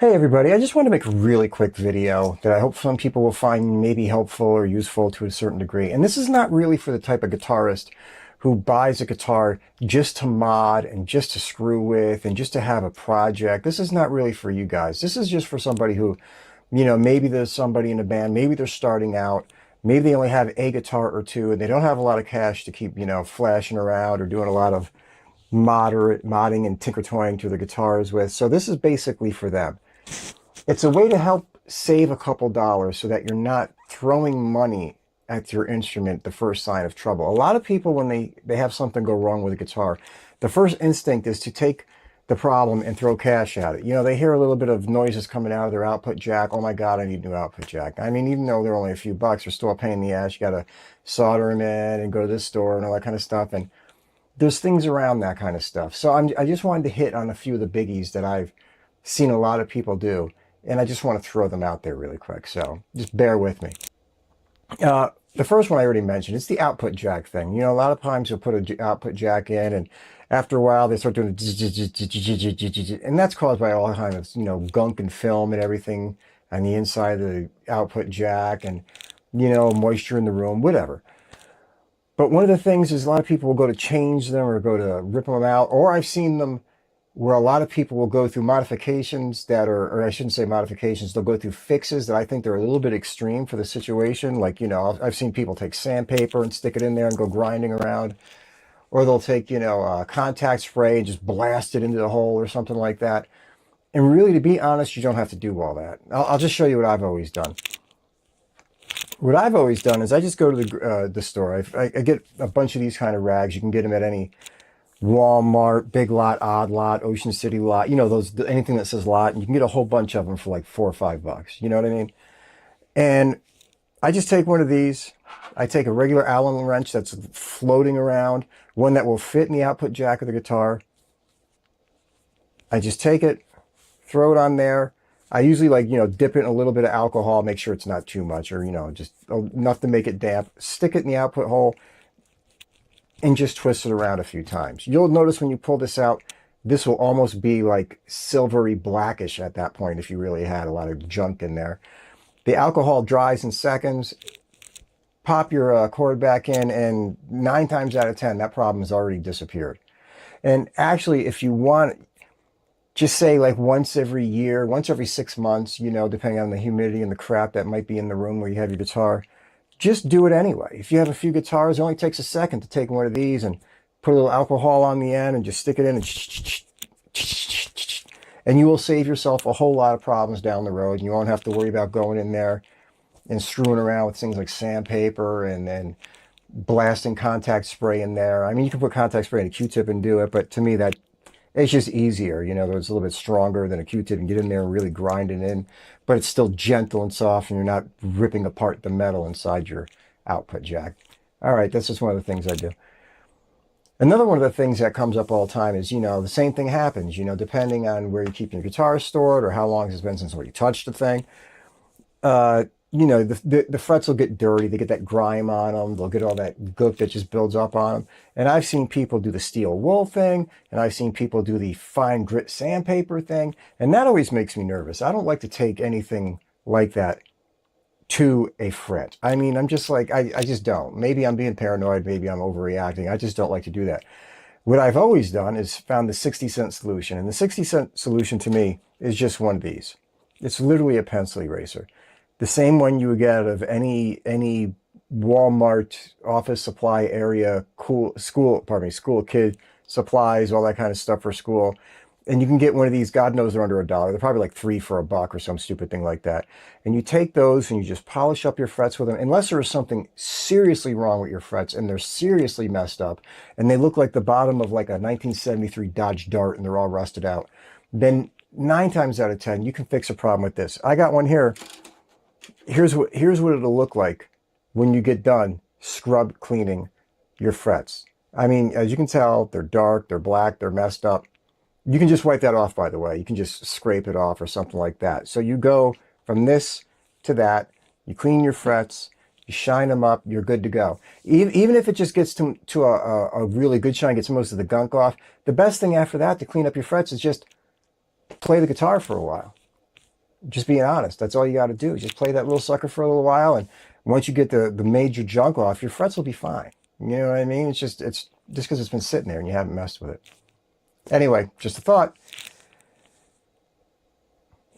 Hey everybody, I just want to make a really quick video that I hope some people will find maybe helpful or useful to a certain degree. And this is not really for the type of guitarist who buys a guitar just to mod and just to screw with and just to have a project. This is not really for you guys. This is just for somebody who, maybe there's somebody in a band, maybe they're starting out, maybe they only have a guitar or two and they don't have a lot of cash to keep, flashing around or doing a lot of moderate modding and tinker toying to the guitars with. So this is basically for them. It's a way to help save a couple dollars so that you're not throwing money at your instrument the first sign of trouble. A lot of people, when they have something go wrong with a guitar, the first instinct is to take the problem and throw cash at it. They hear a little bit of noises coming out of their output jack. Oh my God, I need a new output jack. I mean, even though they're only a few bucks, they're still a pain in the ass. You got to solder them in and go to this store and all that kind of stuff. And there's things around that kind of stuff. So I just wanted to hit on a few of the biggies that I've seen a lot of people do. And I just want to throw them out there really quick. So just bear with me. The first one I already mentioned, it's the output jack thing. A lot of times you'll put an output jack in and after a while they start doing, and that's caused by all kinds of, gunk and film and everything on the inside of the output jack and, moisture in the room, whatever. But one of the things is a lot of people will go to change them or go to rip them out, or I've seen them where a lot of people will go through modifications that are, or I shouldn't say modifications, they'll go through fixes that I think they're a little bit extreme for the situation. Like, I've seen people take sandpaper and stick it in there and go grinding around, or they'll take, contact spray and just blast it into the hole or something like that. And really, to be honest, you don't have to do all that. I'll just show you what I've always done. What I've always done is I just go to the store. I get a bunch of these kind of rags. You can get them at any Walmart, Big Lot, Odd Lot, Ocean City Lot, those, anything that says lot, and you can get a whole bunch of them for like $4 or $5. You know what I mean? And I just take one of these. I take a regular Allen wrench that's floating around, one that will fit in the output jack of the guitar. I just take it, throw it on there. I usually dip it in a little bit of alcohol, make sure it's not too much or, just enough to make it damp. Stick it in the output hole and just twist it around a few times. You'll notice when you pull this out, this will almost be like silvery blackish at that point if you really had a lot of junk in there. The alcohol dries in seconds. Pop your cord back in, and 9 times out of 10, that problem has already disappeared. And actually, if you want, just say like once every year, once every 6 months, depending on the humidity and the crap that might be in the room where you have your guitar, just do it anyway. If you have a few guitars, it only takes a second to take one of these and put a little alcohol on the end and just stick it in and you will save yourself a whole lot of problems down the road. You won't have to worry about going in there and screwing around with things like sandpaper and then blasting contact spray in there. I mean, you can put contact spray in a Q-tip and do it, but to me that it's just easier. It's a little bit stronger than a Q-tip and get in there and really grind it in, but it's still gentle and soft and you're not ripping apart the metal inside your output jack. All right, that's just one of the things I do. Another one of the things that comes up all the time is, the same thing happens, depending on where you're keeping your guitar stored or how long it's been since somebody touched the thing. The frets will get dirty. They get that grime on them. They'll get all that gook that just builds up on them. And I've seen people do the steel wool thing, and I've seen people do the fine grit sandpaper thing, and that always makes me nervous. I don't like to take anything like that to a fret. I mean, I'm just like, I just don't. Maybe I'm being paranoid. Maybe I'm overreacting. I just don't like to do that. What I've always done is found the 60-cent solution, and the 60-cent solution to me is just one of these. It's literally a pencil eraser. The same one you would get out of any Walmart office supply area, school kid supplies, all that kind of stuff for school. And you can get one of these, God knows they're under $1. They're probably like 3 for $1 or some stupid thing like that. And you take those and you just polish up your frets with them. Unless there is something seriously wrong with your frets and they're seriously messed up and they look like the bottom of like a 1973 Dodge Dart and they're all rusted out, then 9 times out of 10, you can fix a problem with this. I got one here. Here's what it'll look like when you get done scrub cleaning your frets. I mean, as you can tell, they're dark, they're black, they're messed up. You can just wipe that off, by the way. You can just scrape it off or something like that. So you go from this to that, you clean your frets, you shine them up, you're good to go. Even if it just gets to a really good shine, gets most of the gunk off, the best thing after that to clean up your frets is just play the guitar for a while. Just being honest. That's all you got to do. Just play that little sucker for a little while, and once you get the major junk off, your frets will be fine. You know what I mean? It's just because it's been sitting there and you haven't messed with it. Anyway, just a thought.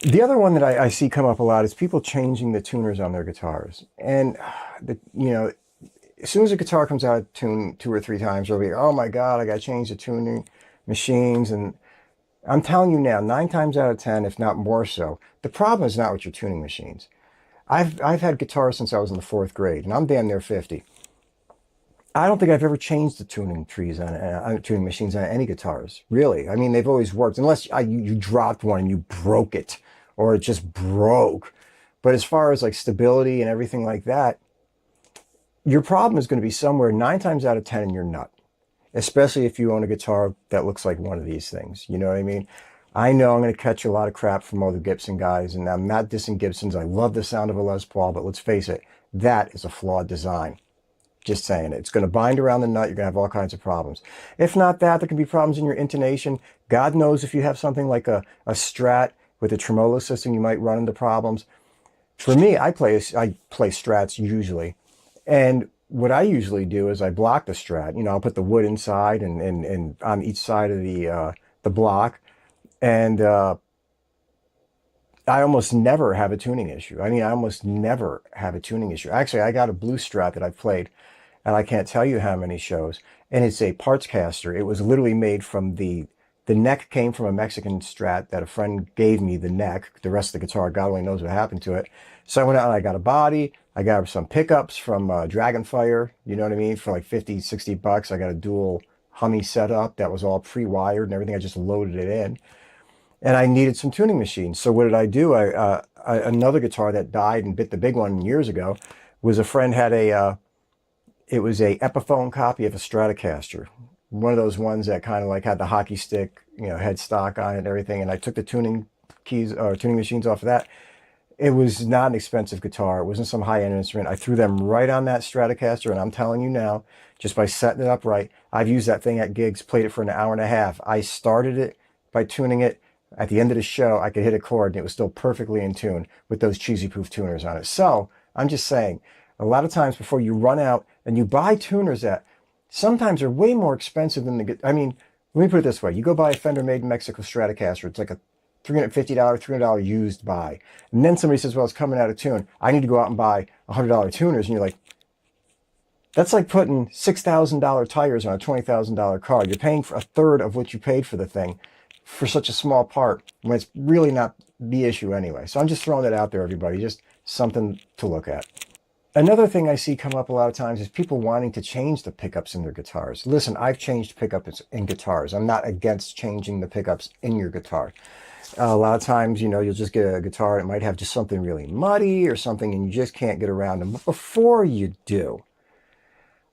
The other one that I see come up a lot is people changing the tuners on their guitars. And, as soon as a guitar comes out of tune 2 or 3 times, they'll be, oh my God, I got to change the tuning machines. And I'm telling you now, 9 times out of 10, if not more so, the problem is not with your tuning machines. I've had guitars since I was in the 4th grade, and I'm damn near 50. I don't think I've ever changed the tuning trees on tuning machines on any guitars. Really, I mean they've always worked unless you dropped one and you broke it or it just broke. But as far as like stability and everything like that, your problem is going to be somewhere 9 times out of 10 in your nut. Especially if you own a guitar that looks like one of these things. You know what I mean? I know I'm going to catch a lot of crap from all the Gibson guys, and I'm not dissing Gibsons. I love the sound of a Les Paul, but let's face it, that is a flawed design. Just saying it. It's going to bind around the nut. You're going to have all kinds of problems. If not that, there can be problems in your intonation. God knows if you have something like a Strat with a tremolo system, you might run into problems. For me, I play Strats usually. And what I usually do is I block the Strat. I'll put the wood inside and on each side of the block. And I almost never have a tuning issue. I almost never have a tuning issue. Actually, I got a blue Strat that I've played, and I can't tell you how many shows. And it's a parts caster. It was literally made from the neck came from a Mexican Strat that a friend gave me the neck. The rest of the guitar, God only knows what happened to it. So I went out and I got a body. I got some pickups from Dragonfire, you know what I mean, for like 50, 60 bucks. I got a dual Hummy setup that was all pre-wired and everything. I just loaded it in. And I needed some tuning machines. So what did I do? Another guitar that died and bit the big one years ago was a friend had it was a Epiphone copy of a Stratocaster. One of those ones that kind of like had the hockey stick, headstock on it and everything. And I took the tuning keys or tuning machines off of that. It was not an expensive guitar. It wasn't some high-end instrument. I threw them right on that Stratocaster, and I'm telling you now, just by setting it up right, I've used that thing at gigs, played it for an hour and a half. I started it by tuning it. At the end of the show, I could hit a chord, and it was still perfectly in tune with those cheesy poof tuners on it. So I'm just saying, a lot of times before you run out and you buy tuners that sometimes are way more expensive than let me put it this way. You go buy a Fender Made in Mexico Stratocaster. It's like a $350, $300 used buy. And then somebody says, well, it's coming out of tune. I need to go out and buy $100 tuners. And you're like, that's like putting $6,000 tires on a $20,000 car. You're paying for a third of what you paid for the thing for such a small part when it's really not the issue anyway. So I'm just throwing that out there, everybody. Just something to look at. Another thing I see come up a lot of times is people wanting to change the pickups in their guitars. Listen, I've changed pickups in guitars. I'm not against changing the pickups in your guitar. A lot of times, you'll just get a guitar. It might have just something really muddy or something, and you just can't get around them. But before you do,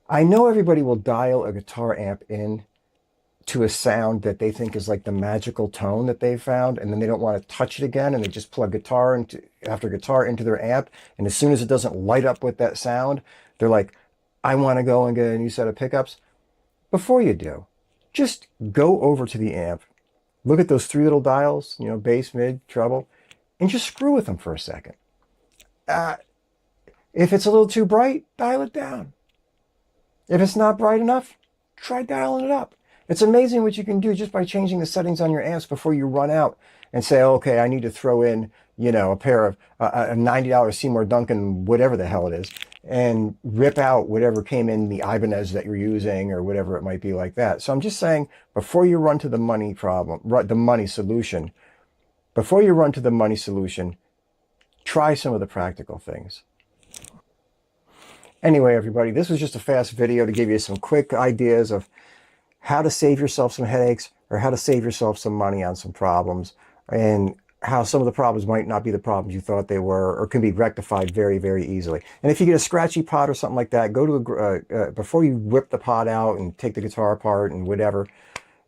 I know everybody will dial a guitar amp in to a sound that they think is like the magical tone that they found, and then they don't want to touch it again, and they just plug guitar after guitar into their amp, and as soon as it doesn't light up with that sound, they're like, I want to go and get a new set of pickups. Before you do, just go over to the amp, look at those 3 little dials, bass, mid, treble, and just screw with them for a second. If it's a little too bright, dial it down. If it's not bright enough, try dialing it up. It's amazing what you can do just by changing the settings on your amps before you run out and say, okay, I need to throw in, a pair of a $90 Seymour Duncan, whatever the hell it is, and rip out whatever came in the Ibanez that you're using or whatever it might be like that. So I'm just saying, before you run to the money solution, try some of the practical things. Anyway, everybody, this was just a fast video to give you some quick ideas of how to save yourself some headaches or how to save yourself some money on some problems, and how some of the problems might not be the problems you thought they were or can be rectified very, very easily. And if you get a scratchy pot or something like that, go to before you whip the pot out and take the guitar apart and whatever,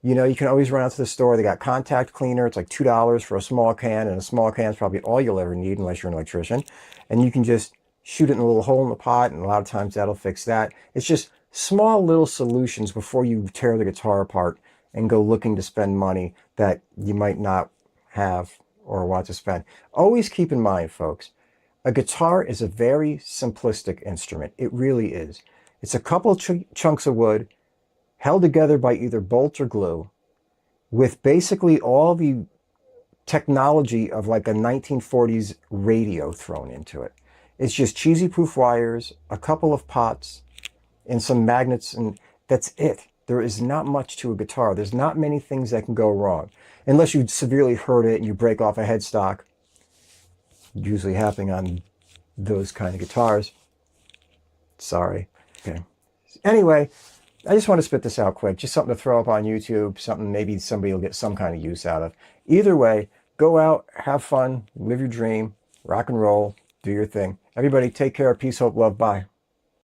you can always run out to the store. They got contact cleaner. It's like $2 for a small can, and a small can is probably all you'll ever need unless you're an electrician. And you can just shoot it in a little hole in the pot, and a lot of times that'll fix that. It's just small little solutions before you tear the guitar apart and go looking to spend money that you might not have or a watt to spend. Always keep in mind, folks, a guitar is a very simplistic instrument. It really is. It's a couple chunks of wood held together by either bolt or glue with basically all the technology of like a 1940s radio thrown into it. It's just cheesy proof wires, a couple of pots, and some magnets, and that's it. There is not much to a guitar. There's not many things that can go wrong. Unless you severely hurt it and you break off a headstock. Usually happening on those kind of guitars. Sorry. Okay. Anyway, I just want to spit this out quick. Just something to throw up on YouTube. Something maybe somebody will get some kind of use out of. Either way, go out, have fun, live your dream, rock and roll, do your thing. Everybody take care, peace, hope, love, bye.